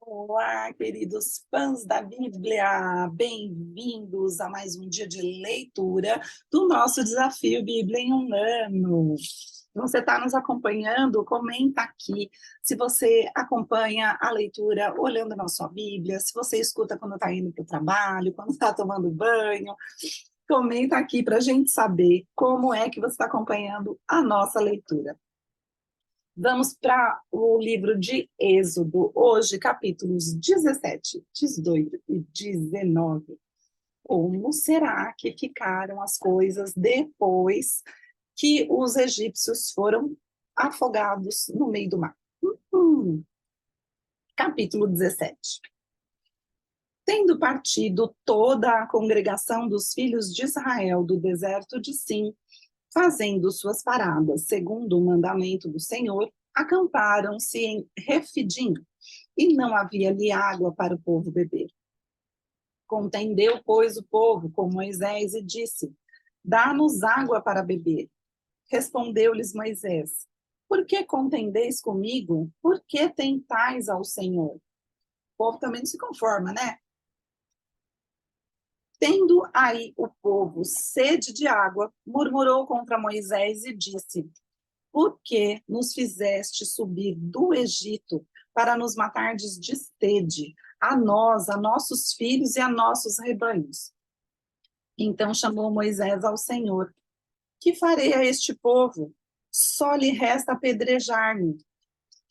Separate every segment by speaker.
Speaker 1: Olá, queridos fãs da Bíblia, bem-vindos a mais um dia de leitura do nosso desafio Bíblia em um ano. Se você está nos acompanhando, comenta aqui se você acompanha a leitura olhando na sua Bíblia, se você escuta quando está indo para o trabalho, quando está tomando banho, comenta aqui para a gente saber como é que você está acompanhando a nossa leitura. Vamos para o livro de Êxodo, hoje, capítulos 17, 18 e 19. Como será que ficaram as coisas depois que os egípcios foram afogados no meio do mar? Capítulo 17. Tendo partido toda a congregação dos filhos de Israel do deserto de Sim, fazendo suas paradas segundo o mandamento do Senhor, acamparam-se em Refidim, e não havia ali água para o povo beber. Contendeu, pois, o povo com Moisés e disse: Dá-nos água para beber. Respondeu-lhes Moisés: Por que contendeis comigo? Por que tentais ao Senhor? O povo também não se conforma, né? Tendo aí o povo sede de água, murmurou contra Moisés e disse: Por que nos fizeste subir do Egito para nos matardes de sede, a nós, a nossos filhos e a nossos rebanhos? Então chamou Moisés ao Senhor: Que farei a este povo? Só lhe resta apedrejar-me.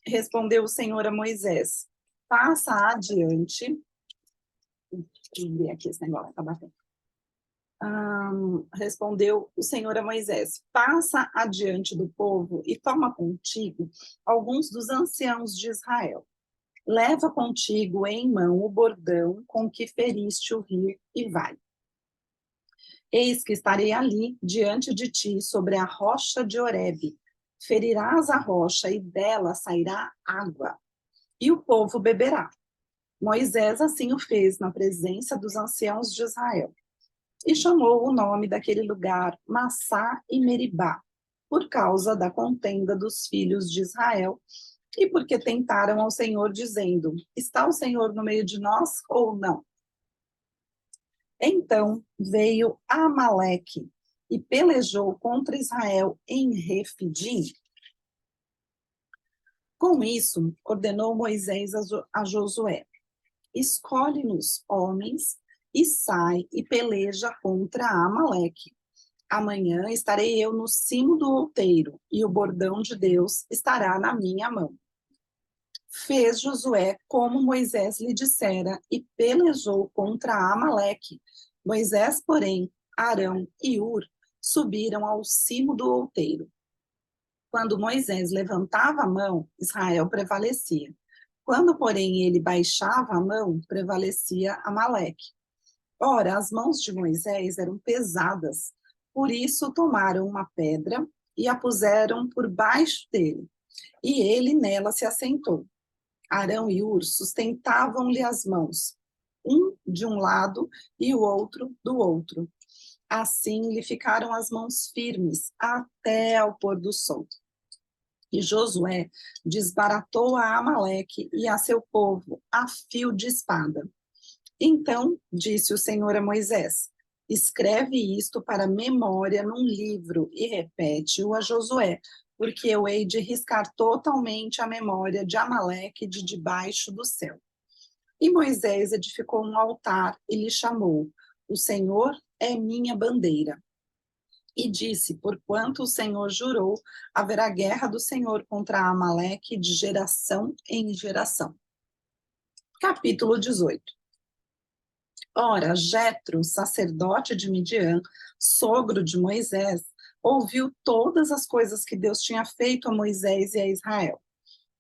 Speaker 1: Respondeu o Senhor a Moisés: Passa adiante. Deixa eu ver aqui esse negócio, tá batendo. Respondeu o Senhor a Moisés: Passa adiante do povo e toma contigo alguns dos anciãos de Israel. Leva contigo em mão o bordão com que feriste o rio e vai. Eis que estarei ali diante de ti sobre a rocha de Horebe. Ferirás a rocha e dela sairá água, e o povo beberá. Moisés assim o fez na presença dos anciãos de Israel. E chamou o nome daquele lugar Massá e Meribá, por causa da contenda dos filhos de Israel, e porque tentaram ao Senhor, dizendo: Está o Senhor no meio de nós ou não? Então veio Amaleque e pelejou contra Israel em Refidim. Com isso, ordenou Moisés a Josué: Escolhe-nos homens e sai e peleja contra Amaleque. Amanhã estarei eu no cimo do outeiro, e o bordão de Deus estará na minha mão. Fez Josué como Moisés lhe dissera, e pelejou contra Amaleque. Moisés, porém, Arão e Ur subiram ao cimo do outeiro. Quando Moisés levantava a mão, Israel prevalecia. Quando, porém, ele baixava a mão, prevalecia Amaleque. Ora, as mãos de Moisés eram pesadas, por isso tomaram uma pedra e a puseram por baixo dele, e ele nela se assentou. Arão e Ur sustentavam-lhe as mãos, um de um lado e o outro do outro. Assim lhe ficaram as mãos firmes até ao pôr do sol. E Josué desbaratou a Amaleque e a seu povo a fio de espada. Então disse o Senhor a Moisés: Escreve isto para memória num livro e repete-o a Josué, porque eu hei de riscar totalmente a memória de Amaleque de debaixo do céu. E Moisés edificou um altar e lhe chamou: O Senhor é minha bandeira. E disse: Porquanto o Senhor jurou, haverá guerra do Senhor contra Amaleque de geração em geração. Capítulo 18. Ora, Jetro, sacerdote de Midian, sogro de Moisés, ouviu todas as coisas que Deus tinha feito a Moisés e a Israel,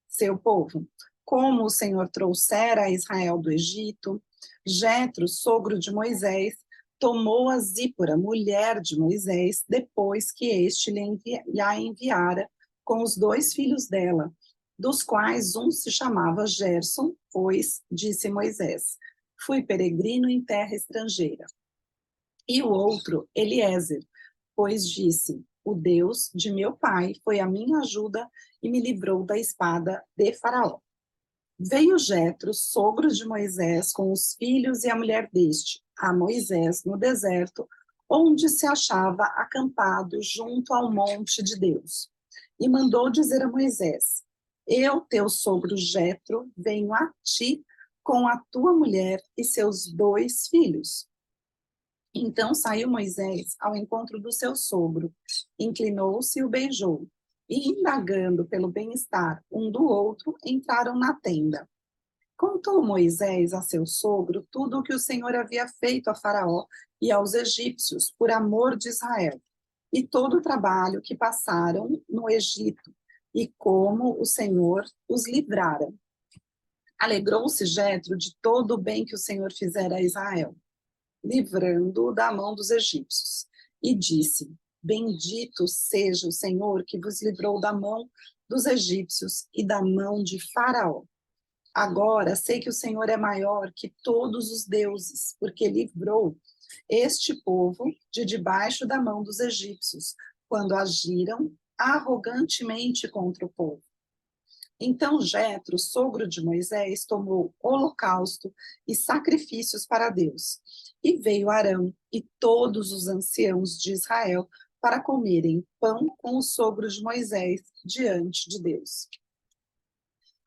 Speaker 1: seu povo, como o Senhor trouxera a Israel do Egito. Jetro, sogro de Moisés, tomou a Zípora, mulher de Moisés, depois que este lhe a enviara com os 2 filhos dela, dos quais um se chamava Gerson, pois, disse Moisés, fui peregrino em terra estrangeira. E o outro, Eliezer, pois disse, o Deus de meu pai foi a minha ajuda e me livrou da espada de Faraó. Veio Jetro, sogro de Moisés, com os filhos e a mulher deste, a Moisés no deserto, onde se achava acampado junto ao monte de Deus. E mandou dizer a Moisés: Eu, teu sogro Jetro, venho a ti com a tua mulher e seus 2 filhos. Então saiu Moisés ao encontro do seu sogro, inclinou-se e o beijou. E, indagando pelo bem-estar um do outro, entraram na tenda. Contou Moisés a seu sogro tudo o que o Senhor havia feito a Faraó e aos egípcios por amor de Israel, e todo o trabalho que passaram no Egito, e como o Senhor os livrara. Alegrou-se Jetro de todo o bem que o Senhor fizera a Israel, livrando-o da mão dos egípcios. E disse: Bendito seja o Senhor que vos livrou da mão dos egípcios e da mão de Faraó. Agora sei que o Senhor é maior que todos os deuses, porque livrou este povo de debaixo da mão dos egípcios, quando agiram arrogantemente contra o povo. Então Jetro, sogro de Moisés, tomou holocausto e sacrifícios para Deus. E veio Arão e todos os anciãos de Israel para comerem pão com o sogro de Moisés diante de Deus.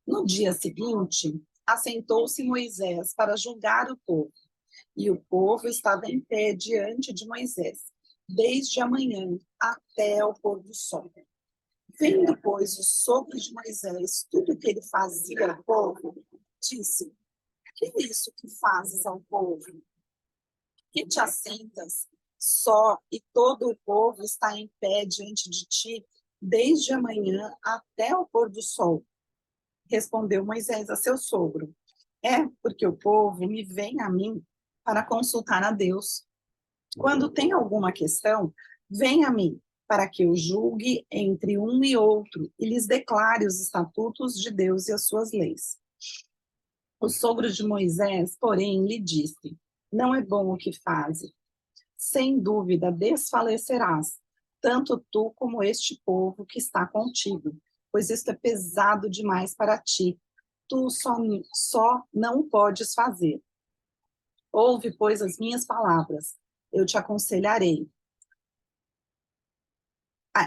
Speaker 1: No dia seguinte, assentou-se Moisés para julgar o povo. E o povo estava em pé diante de Moisés, desde a manhã até o pôr do sol. Vendo, pois, o sogro de Moisés tudo o que ele fazia ao povo, disse: Que é isso que fazes ao povo? Que te assentas só e todo o povo está em pé diante de ti, desde a manhã até o pôr do sol? Respondeu Moisés a seu sogro: É porque o povo me vem a mim para consultar a Deus. Quando tem alguma questão, vem a mim, para que eu julgue entre um e outro e lhes declare os estatutos de Deus e as suas leis. O sogro de Moisés, porém, lhe disse: Não é bom o que fazes. Sem dúvida desfalecerás, tanto tu como este povo que está contigo, pois isto é pesado demais para ti. Tu só não o podes fazer. Ouve, pois, as minhas palavras. Eu te aconselharei.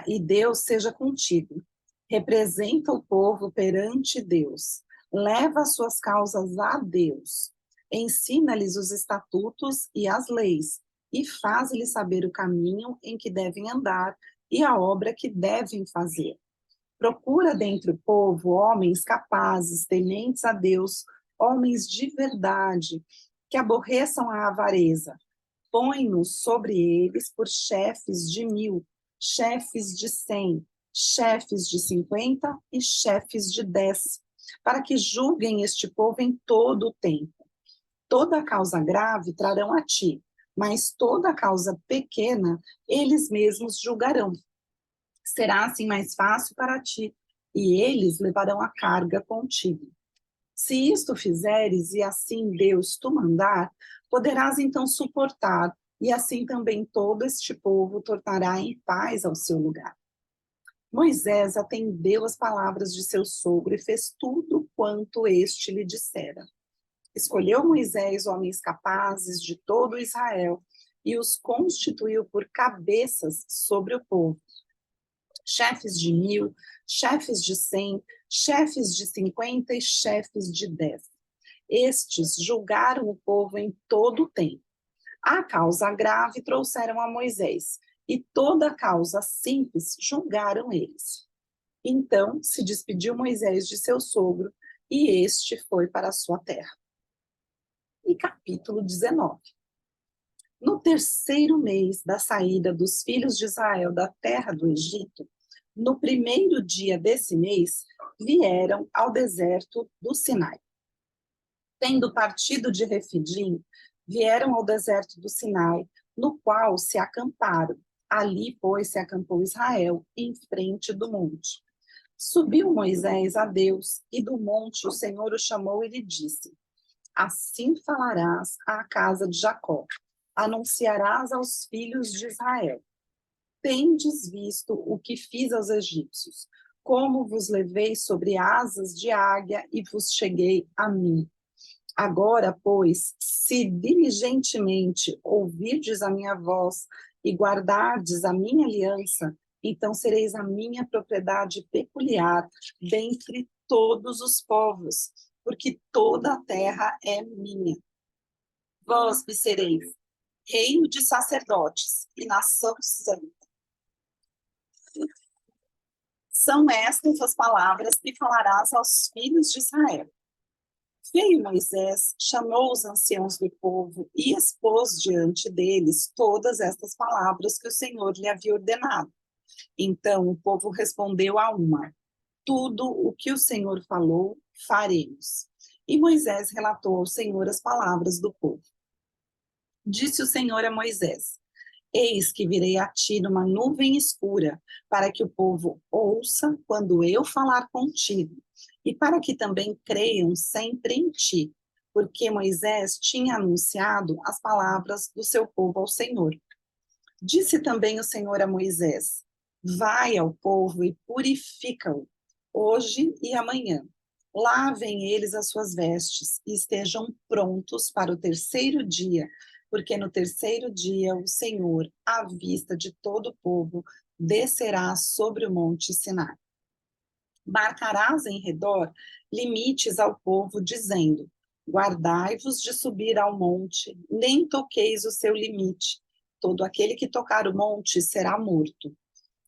Speaker 1: E Deus seja contigo. Representa o povo perante Deus. Leva as suas causas a Deus. Ensina-lhes os estatutos e as leis, e faz-lhes saber o caminho em que devem andar e a obra que devem fazer. Procura dentre o povo homens capazes, tementes a Deus, homens de verdade, que aborreçam a avareza. Põe-nos sobre eles por chefes de 1.000, chefes de 100, chefes de 50 e chefes de 10, para que julguem este povo em todo o tempo. Toda causa grave trarão a ti, mas toda causa pequena eles mesmos julgarão. Será assim mais fácil para ti, e eles levarão a carga contigo. Se isto fizeres, e assim Deus tu mandar, poderás então suportar, e assim também todo este povo tornará em paz ao seu lugar. Moisés atendeu as palavras de seu sogro e fez tudo quanto este lhe dissera. Escolheu Moisés homens capazes de todo Israel e os constituiu por cabeças sobre o povo. Chefes de 1.000, chefes de 100, chefes de 50 e chefes de 10. Estes julgaram o povo em todo o tempo. A causa grave trouxeram a Moisés, e toda a causa simples julgaram eles. Então se despediu Moisés de seu sogro, e este foi para a sua terra. E capítulo 19. No terceiro mês da saída dos filhos de Israel da terra do Egito, no primeiro dia desse mês, vieram ao deserto do Sinai. Tendo partido de Refidim, vieram ao deserto do Sinai, no qual se acamparam. Ali, pois, se acampou Israel, em frente do monte. Subiu Moisés a Deus, e do monte o Senhor o chamou e lhe disse: Assim falarás à casa de Jacó, anunciarás aos filhos de Israel: Tendes visto o que fiz aos egípcios, como vos levei sobre asas de águia e vos cheguei a mim. Agora, pois, se diligentemente ouvirdes a minha voz e guardardes a minha aliança, então sereis a minha propriedade peculiar dentre todos os povos, porque toda a terra é minha. Vós me sereis reino de sacerdotes e nação santa. São estas as palavras que falarás aos filhos de Israel. Veio Moisés, chamou os anciãos do povo e expôs diante deles todas estas palavras que o Senhor lhe havia ordenado. Então o povo respondeu a uma: tudo o que o Senhor falou, faremos. E Moisés relatou ao Senhor as palavras do povo. Disse o Senhor a Moisés: eis que virei a ti numa nuvem escura, para que o povo ouça quando eu falar contigo, e para que também creiam sempre em ti, porque Moisés tinha anunciado as palavras do seu povo ao Senhor. Disse também o Senhor a Moisés: vai ao povo e purifica-o, hoje e amanhã. Lavem eles as suas vestes e estejam prontos para o terceiro dia, porque no terceiro dia o Senhor, à vista de todo o povo, descerá sobre o monte Sinai. Marcarás em redor limites ao povo, dizendo: guardai-vos de subir ao monte, nem toqueis o seu limite. Todo aquele que tocar o monte será morto.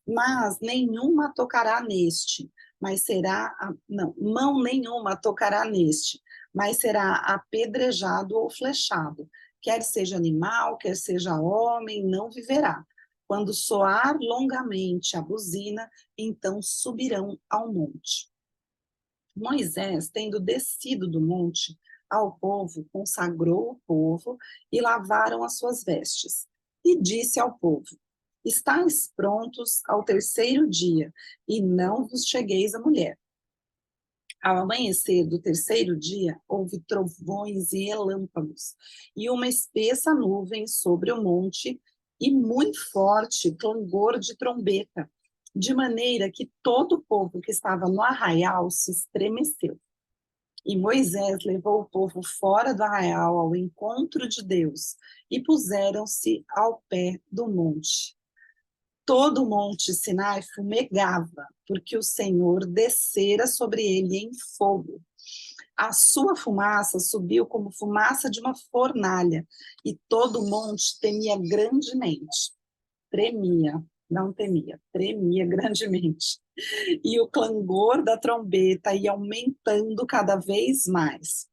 Speaker 1: Mas nenhuma tocará neste, mas será, não, mão nenhuma tocará neste, mas será apedrejado ou flechado. Quer seja animal, quer seja homem, não viverá. Quando soar longamente a buzina, então subirão ao monte. Moisés, tendo descido do monte ao povo, consagrou o povo e lavaram as suas vestes. E disse ao povo: estáis prontos ao terceiro dia, e não vos chegueis à mulher. Ao amanhecer do terceiro dia, houve trovões e relâmpagos, e uma espessa nuvem sobre o monte, e muito forte clangor de trombeta, de maneira que todo o povo que estava no arraial se estremeceu. E Moisés levou o povo fora do arraial ao encontro de Deus, e puseram-se ao pé do monte. Todo o monte Sinai fumegava, porque o Senhor descera sobre ele em fogo. A sua fumaça subiu como fumaça de uma fornalha, e todo o monte temia grandemente. Tremia, não temia, tremia grandemente. E o clangor da trombeta ia aumentando cada vez mais.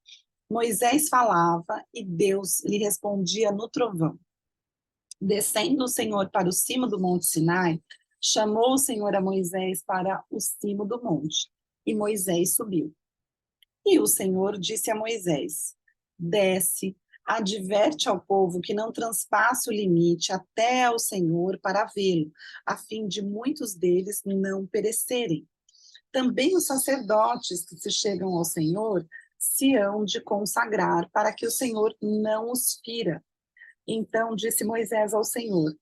Speaker 1: Moisés falava e Deus lhe respondia no trovão. Descendo o Senhor para o cimo do monte Sinai, chamou o Senhor a Moisés para o cimo do monte, e Moisés subiu. E o Senhor disse a Moisés: desce, adverte ao povo que não transpasse o limite até ao Senhor para vê-lo, a fim de muitos deles não perecerem. Também os sacerdotes que se chegam ao Senhor se hão de consagrar, para que o Senhor não os fira. Então disse Moisés ao Senhor: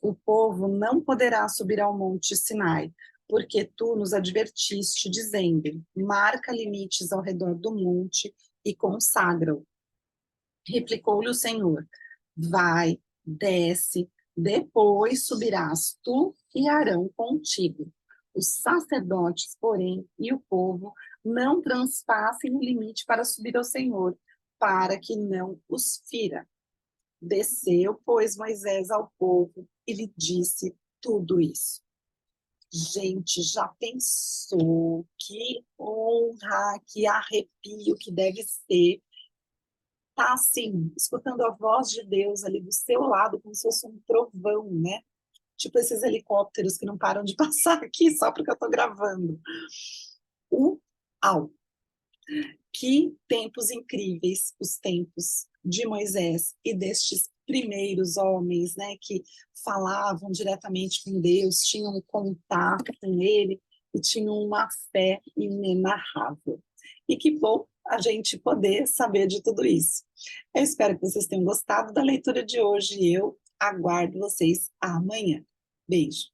Speaker 1: o povo não poderá subir ao monte Sinai, porque tu nos advertiste, dizendo: marca limites ao redor do monte e consagra-o. Replicou-lhe o Senhor: vai, desce, depois subirás tu e Arão contigo. Os sacerdotes, porém, e o povo não transpassem o limite para subir ao Senhor, para que não os fira. Desceu, pois, Moisés ao povo e lhe disse tudo isso. Gente, já pensou que honra, que arrepio que deve ser? Tá assim, escutando a voz de Deus ali do seu lado, como se fosse um trovão, né? Tipo esses helicópteros que não param de passar aqui só porque eu tô gravando. Uau! Que tempos incríveis os tempos de Moisés e destes primeiros homens, né, que falavam diretamente com Deus, tinham um contato com ele e tinham uma fé inenarrável. E que bom a gente poder saber de tudo isso. Eu espero que vocês tenham gostado da leitura de hoje e eu aguardo vocês amanhã. Beijo!